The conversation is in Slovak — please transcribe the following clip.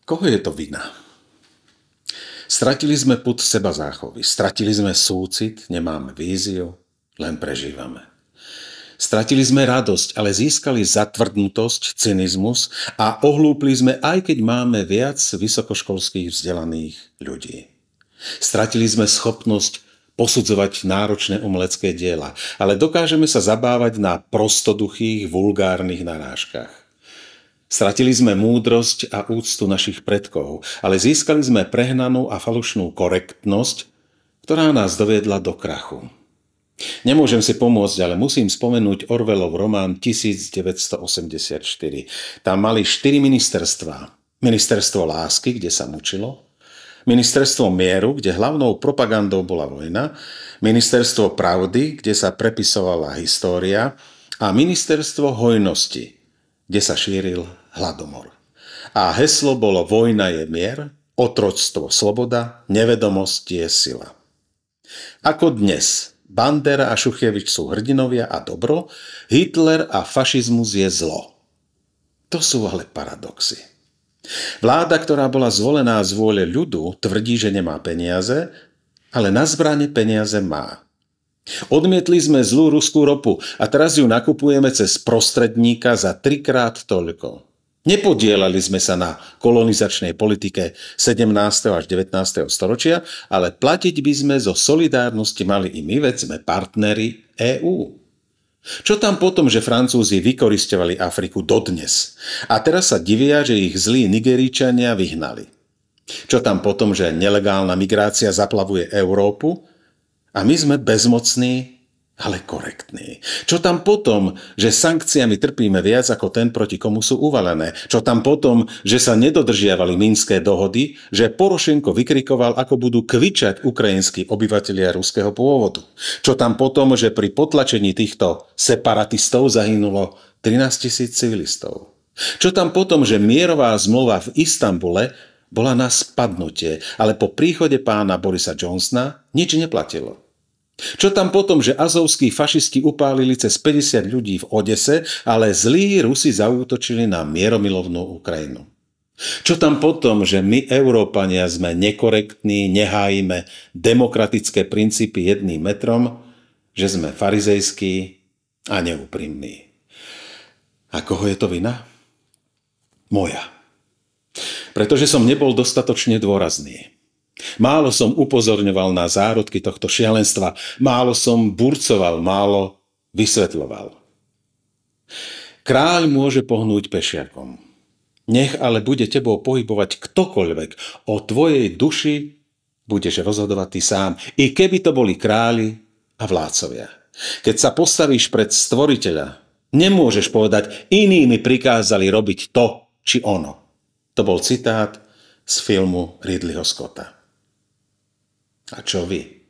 Koho je to vina? Stratili sme pud seba záchovy, stratili sme súcit, nemáme víziu, len prežívame. Stratili sme radosť, ale získali zatvrdnutosť, cynizmus a ohlúpli sme, aj keď máme viac vysokoškolských vzdelaných ľudí. Stratili sme schopnosť posudzovať náročné umelecké diela, ale dokážeme sa zabávať na prostoduchých, vulgárnych narážkach. Stratili sme múdrosť a úctu našich predkov, ale získali sme prehnanú a falošnú korektnosť, ktorá nás doviedla do krachu. Nemôžem si pomôcť, ale musím spomenúť Orwellov román 1984. Tam mali 4 ministerstvá. Ministerstvo lásky, kde sa mučilo. Ministerstvo mieru, kde hlavnou propagandou bola vojna. Ministerstvo pravdy, kde sa prepisovala história. A ministerstvo hojnosti, kde sa šíril hladomor. A heslo bolo vojna je mier, otroctvo sloboda, nevedomosť je sila. Ako dnes Bandera a Šuchjevič sú hrdinovia a dobro, Hitler a fašizmus je zlo. To sú ale paradoxy. Vláda, ktorá bola zvolená z vôle ľudu, tvrdí, že nemá peniaze, ale na zbrane peniaze má. Odmietli sme zlú ruskú ropu a teraz ju nakupujeme cez prostredníka za 3-krát toľko. Nepodielali sme sa na kolonizačnej politike 17. až 19. storočia, ale platiť by sme zo solidárnosti mali i my, veď sme partneri EÚ. Čo tam potom, že Francúzi vykorisťovali Afriku dodnes a teraz sa divia, že ich zlí Nigeríčania vyhnali? Čo tam potom, že nelegálna migrácia zaplavuje Európu a my sme bezmocní, ale korektní? Čo tam potom, že sankciami trpíme viac ako ten, proti komu sú uvalené? Čo tam potom, že sa nedodržiavali minské dohody, že Porošenko vykrikoval, ako budú kvičať ukrajinskí obyvatelia ruského pôvodu? Čo tam potom, že pri potlačení týchto separatistov zahynulo 13 000 civilistov? Čo tam potom, že mierová zmluva v Istanbule bola na spadnutie, ale po príchode pána Borisa Johnsona nič neplatilo? Čo tam potom, že azovskí fašisti upálili cez 50 ľudí v Odese, ale zlí Rusi zaútočili na mieromilovnú Ukrajinu? Čo tam potom, že my, Európania, sme nekorektní, nehájime demokratické princípy jedným metrom, že sme farizejskí a neúprimní? A koho je to vina? Moja. Pretože som nebol dostatočne dôrazný. Málo som upozorňoval na zárodky tohto šialenstva, málo som burcoval, málo vysvetľoval. Kráľ môže pohnúť pešiakom. Nech ale bude tebou pohybovať ktokoľvek, o tvojej duši budeš rozhodovať ty sám, i keby to boli králi a vládcovia. Keď sa postavíš pred stvoriteľa, nemôžeš povedať, iní mi prikázali robiť to či ono. To bol citát z filmu Ridleyho Scotta. A čo vy?